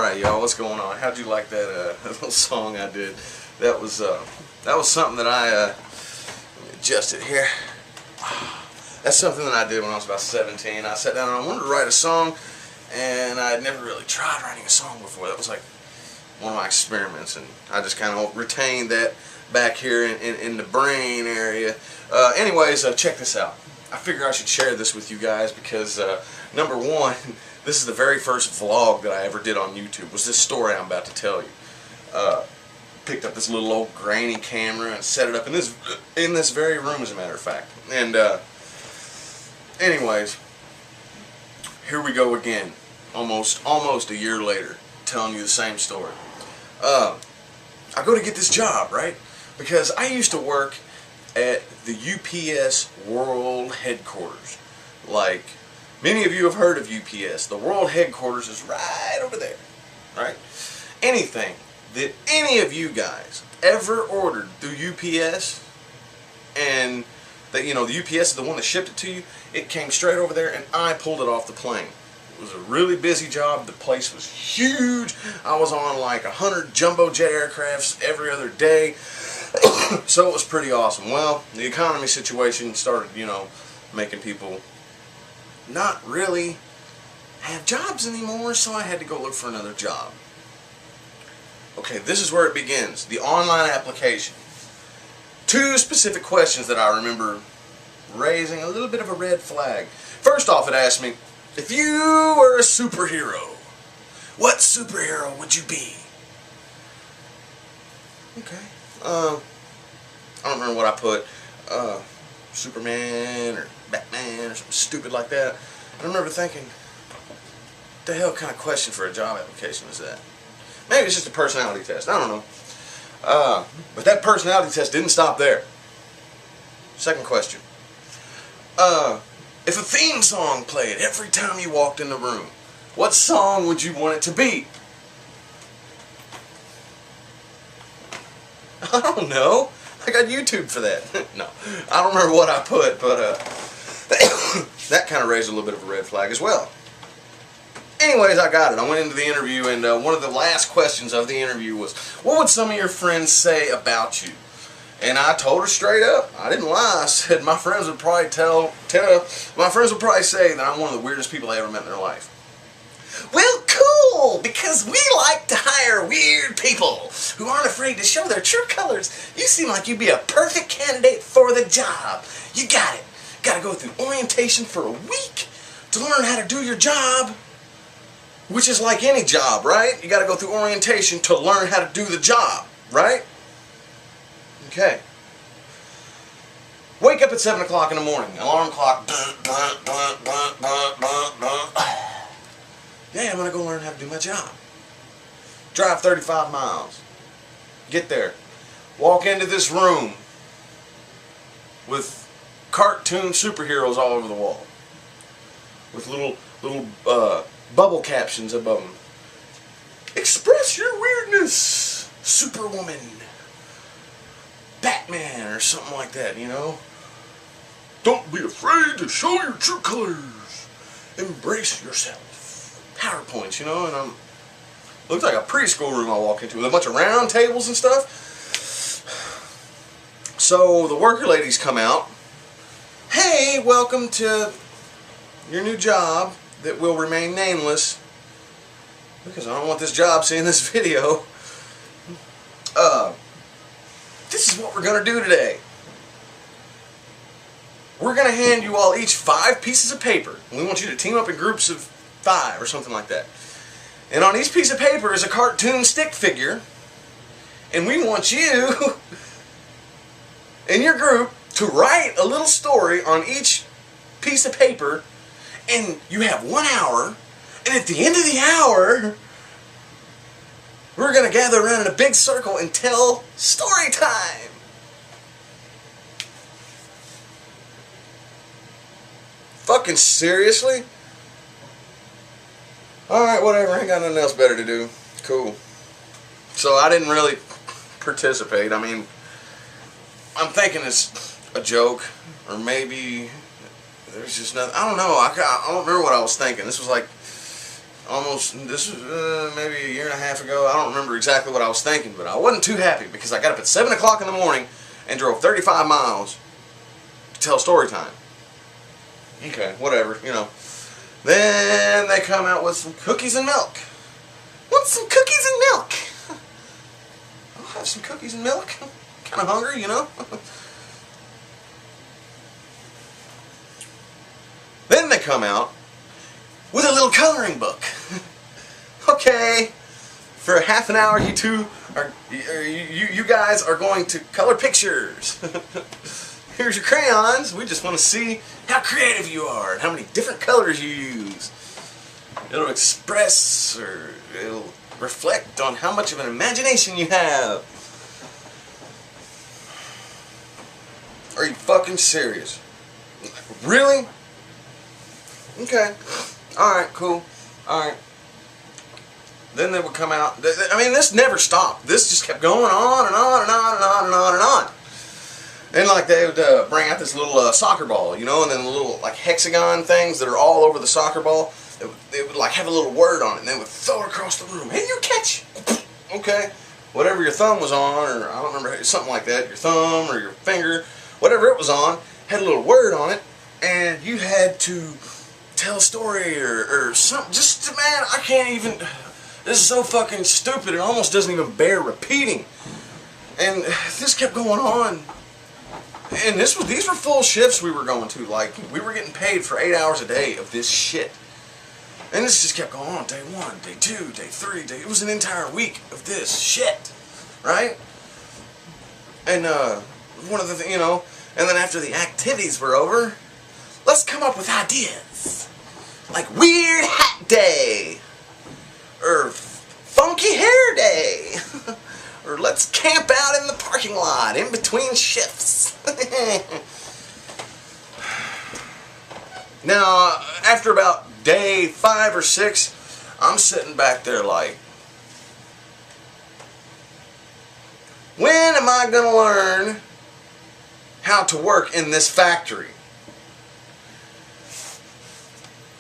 Alright y'all, what's going on? How'd you like that little song I did? That was something that I let me adjust it here. That's something that I did when I was about 17. I sat down and I wanted to write a song, and I had never really tried writing a song before. That was like one of my experiments, and I just kind of retained that back here in the brain area. Anyways, check this out. I figure I should share this with you guys because number one, this is the very first vlog that I ever did on YouTube, was this story I'm about to tell you. Picked up this little old grainy camera and set it up in this very room, as a matter of fact. And anyways, here we go again, almost a year later, telling you the same story. I go to get this job, right? Because I used to work at the UPS World Headquarters. Like, many of you have heard of UPS. The World Headquarters is right over there, right? Anything that any of you guys ever ordered through UPS, and that, you know, the UPS is the one that shipped it to you, it came straight over there and I pulled it off the plane. It was a really busy job. The place was huge. I was on like 100 jumbo jet aircrafts every other day. So it was pretty awesome. Well, the economy situation started, you know, making people not really have jobs anymore, so I had to go look for another job. Okay, this is where it begins. The online application. Two specific questions that I remember raising a little bit of a red flag. First off, it asked me, if you were a superhero, what superhero would you be? Okay. I don't remember what I put. Superman or Batman or something stupid like that. I remember thinking, what the hell kind of question for a job application is that? Maybe it's just a personality test. I don't know. But that personality test didn't stop there. Second question. If a theme song played every time you walked in the room, what song would you want it to be? I don't know. I got YouTube for that. No, I don't remember what I put, but that kind of raised a little bit of a red flag as well. Anyways, I got it. I went into the interview, and one of the last questions of the interview was, what would some of your friends say about you? And I told her straight up. I didn't lie. I said my friends would probably say that I'm one of the weirdest people they ever met in their life. Well, cool, because we like to hire weird people who aren't afraid to show their true colors. You seem like you'd be a perfect candidate for the job. You got it. Got to go through orientation for a week to learn how to do your job, which is like any job, right? You got to go through orientation to learn how to do the job, right? Okay. Wake up at 7 o'clock in the morning. Alarm clock. Yeah, I'm going to go learn how to do my job. Drive 35 miles. Get there. Walk into this room with cartoon superheroes all over the wall. With little bubble captions above them. Express your weirdness, Superwoman. Batman or something like that, you know. Don't be afraid to show your true colors. Embrace yourself. PowerPoints, you know, and looks like a preschool room I walk into with a bunch of round tables and stuff. So the worker ladies come out. Hey, welcome to your new job that will remain nameless because I don't want this job seeing this video. This is what we're going to do today. We're going to hand you all each 5 pieces of paper. We want you to team up in groups of 5 or something like that. And on each piece of paper is a cartoon stick figure. And we want you in your group to write a little story on each piece of paper. And you have 1 hour. And at the end of the hour, we're going to gather around in a big circle and tell story time. Fucking seriously? Alright, whatever. I ain't got nothing else better to do. Cool. So I didn't really participate. I mean, I'm thinking it's a joke. Or maybe there's just nothing. I don't know. I don't remember what I was thinking. This was like almost, this was maybe a year and a half ago. I don't remember exactly what I was thinking, but I wasn't too happy because I got up at 7 o'clock in the morning and drove 35 miles to tell story time. Okay, whatever, you know. Then they come out with some cookies and milk. Want some cookies and milk? I'll have some cookies and milk. I'm kind of hungry, you know. Then they come out with a little coloring book. Okay, for half an hour you two are, you guys are going to color pictures. Here's your crayons. We just want to see how creative you are and how many different colors you use. It'll express, or it'll reflect on how much of an imagination you have. Are you fucking serious? Really? Okay. Alright, cool. Alright. Then they would come out. I mean, this never stopped. This just kept going on and on and on and on and on and on. And like they would bring out this little soccer ball, you know, and then the little like hexagon things that are all over the soccer ball. They would like have a little word on it, and they would throw it across the room. Hey, you catch! Okay, whatever your thumb was on, or I don't remember, something like that. Your thumb or your finger, whatever it was on, had a little word on it, and you had to tell a story or something. Just man, I can't even. This is so fucking stupid. It almost doesn't even bear repeating. And this kept going on. And these were full shifts we were going to. Like, we were getting paid for 8 hours a day of this shit. And this just kept going on. Day 1, day 2, day 3, it was an entire week of this shit. Right? And, one of the things, you know, and then after the activities were over, let's come up with ideas. Like Weird Hat Day. Or Funky Hair Day. Or let's camp out in the parking lot in between shifts. Now, after about day 5 or 6, I'm sitting back there like, when am I going to learn how to work in this factory?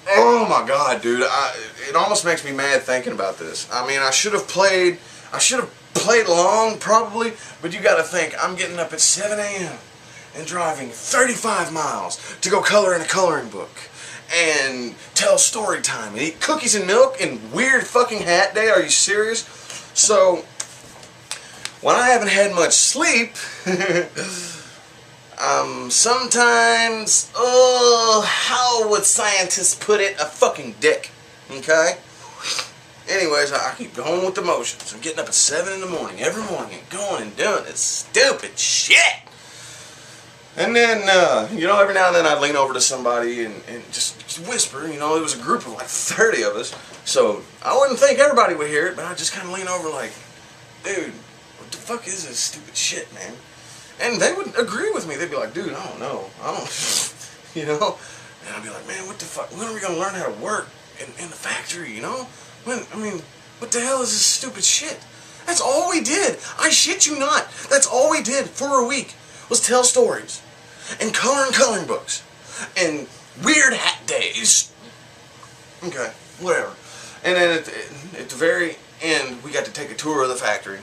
Oh my God, dude. It almost makes me mad thinking about this. I mean, I should have played along, probably, but you gotta think, I'm getting up at 7 a.m. and driving 35 miles to go color in a coloring book and tell story time and eat cookies and milk and Weird fucking Hat Day. Are you serious? So, when I haven't had much sleep, sometimes, how would scientists put it, a fucking dick, okay? Anyways, I keep going with the motions. I'm getting up at 7 in the morning, every morning, and going and doing this stupid shit. And then, you know, every now and then I'd lean over to somebody and just whisper. You know, there was a group of like 30 of us, so I wouldn't think everybody would hear it, but I'd just kind of lean over like, dude, what the fuck is this stupid shit, man? And they would agree with me. They'd be like, dude, I don't know. You know? And I'd be like, man, what the fuck? When are we going to learn how to work in the factory, you know? I mean, what the hell is this stupid shit? That's all we did. I shit you not. That's all we did for a week was tell stories and color in coloring books and Weird Hat Days. Okay, whatever. And then at the very end, we got to take a tour of the factory.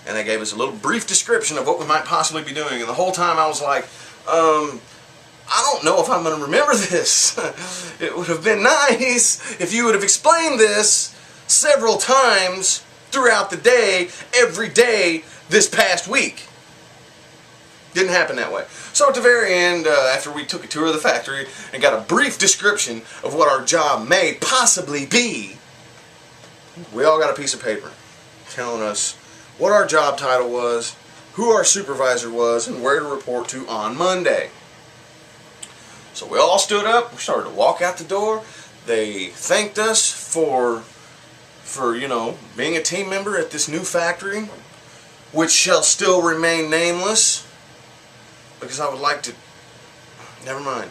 And they gave us a little brief description of what we might possibly be doing. And the whole time I was like, I don't know if I'm going to remember this. It would have been nice if you would have explained this several times throughout the day, every day, this past week. Didn't happen that way. So at the very end, after we took a tour of the factory and got a brief description of what our job may possibly be, we all got a piece of paper telling us what our job title was, who our supervisor was, and where to report to on Monday. So we all stood up, we started to walk out the door. They thanked us for you know, being a team member at this new factory, which shall still remain nameless, because I would like to, never mind.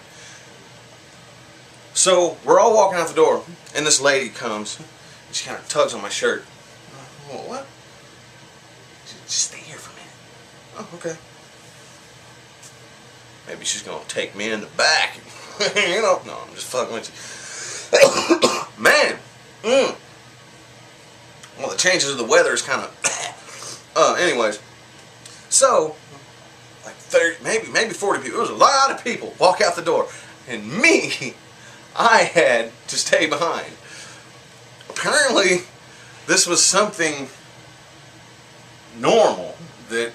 So we're all walking out the door, and this lady comes, and she kind of tugs on my shirt. What? Just stay here for a minute. Oh, okay. Maybe she's going to take me in the back. You know, no, I'm just fucking with you. Man, Well, the changes of the weather is kind of... anyways, so, like 30, maybe 40 people. It was a lot of people walk out the door. And me, I had to stay behind. Apparently, this was something normal that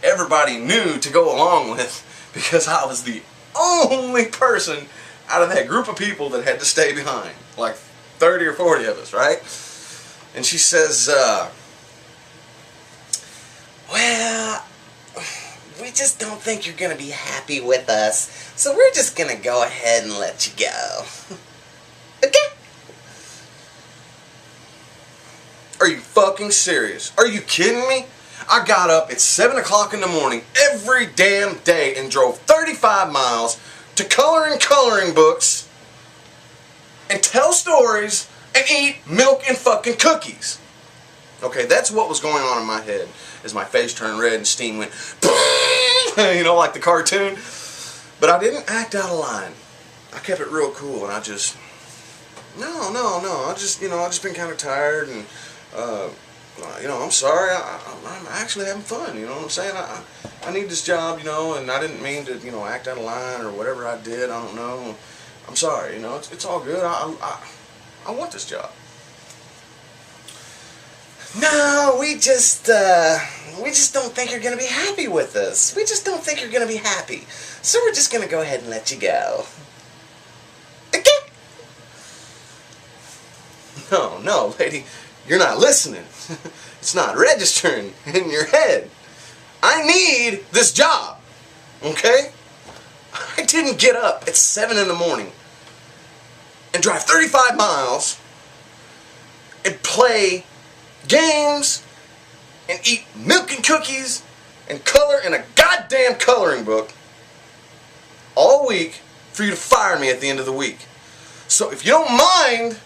everybody knew to go along with, because I was the only person out of that group of people that had to stay behind. Like 30 or 40 of us, right? And she says, well, we just don't think you're going to be happy with us, so we're just going to go ahead and let you go. Okay? Are you fucking serious? Are you kidding me? I got up at 7 o'clock in the morning every damn day and drove 35 miles to color in coloring books and tell stories and eat milk and fucking cookies. Okay, that's what was going on in my head as my face turned red and steam went, you know, like the cartoon. But I didn't act out of line. I kept it real cool, and I just, no. I just been kind of tired, and you know, I'm sorry. I'm actually having fun. You know what I'm saying? I need this job, you know, and I didn't mean to, you know, act out of line or whatever I did. I don't know. I'm sorry. You know, it's all good. I want this job. No, we just don't think you're gonna be happy with us. We just don't think you're gonna be happy. So we're just gonna go ahead and let you go. Okay? No, lady, you're not listening. It's not registering in your head. I need this job. Okay? I didn't get up at 7 in the morning and drive 35 miles and play games and eat milk and cookies and color in a goddamn coloring book all week for you to fire me at the end of the week. So if you don't mind,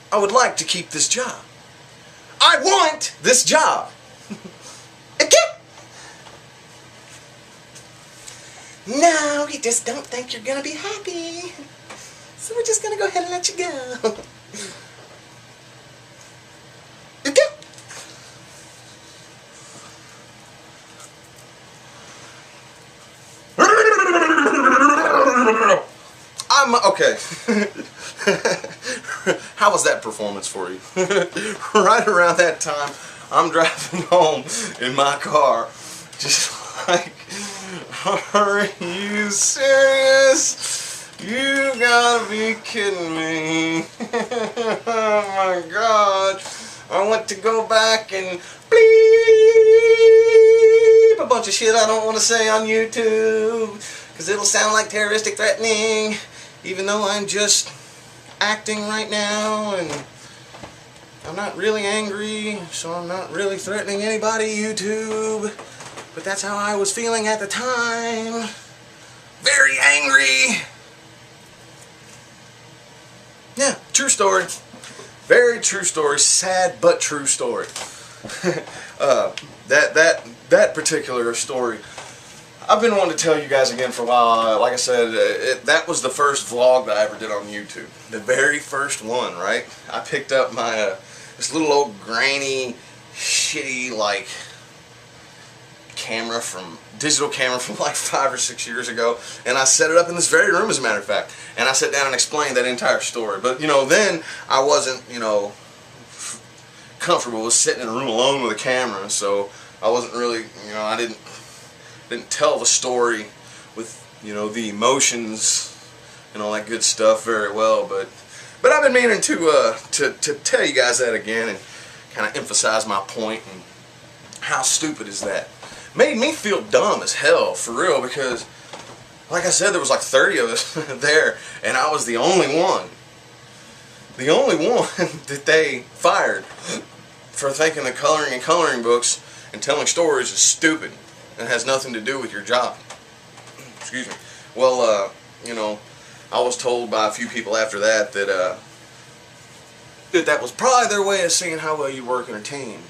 I would like to keep this job. I want this job. Okay? No, we just don't think you're gonna be happy. So we're just gonna go ahead and let you go. Okay? Okay. How was that performance for you? Right around that time, I'm driving home in my car, just like, are you serious? You gotta be kidding me. Oh my God. I want to go back and bleep a bunch of shit I don't want to say on YouTube, because it'll sound like terroristic threatening, even though I'm just acting right now, and I'm not really angry, so I'm not really threatening anybody, YouTube. But that's how I was feeling at the time. Very angry. Yeah, true story. Very true story. Sad but true story. That particular story, I've been wanting to tell you guys again for a while. Like I said, that was the first vlog that I ever did on YouTube. The very first one, right? I picked up my this little old grainy, shitty, like, digital camera from like 5 or 6 years ago, and I set it up in this very room, as a matter of fact, and I sat down and explained that entire story. But you know, then I wasn't, you know, comfortable with sitting in a room alone with a camera, so I wasn't really, you know, I didn't tell the story with, you know, the emotions and all that good stuff very well. But I've been meaning to tell you guys that again and kind of emphasize my point. And how stupid is that? Made me feel dumb as hell, for real, because like I said, there was like 30 of us there, and I was the only one that they fired for thinking that coloring in coloring books and telling stories is stupid and has nothing to do with your job. Excuse me. Well, you know, I was told by a few people after that that was probably their way of seeing how well you work in a team.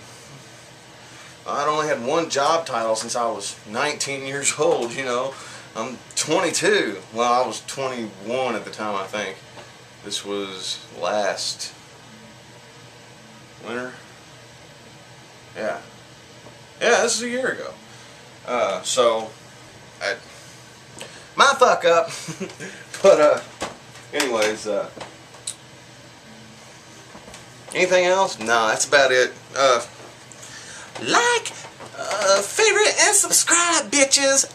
I'd only had one job title since I was 19 years old, you know. I'm 22. Well, I was 21 at the time, I think. This was last Winter. Yeah. Yeah, this is a year ago. My fuck up. But, anyways, anything else? No, that's about it. Like, favorite, and subscribe, bitches.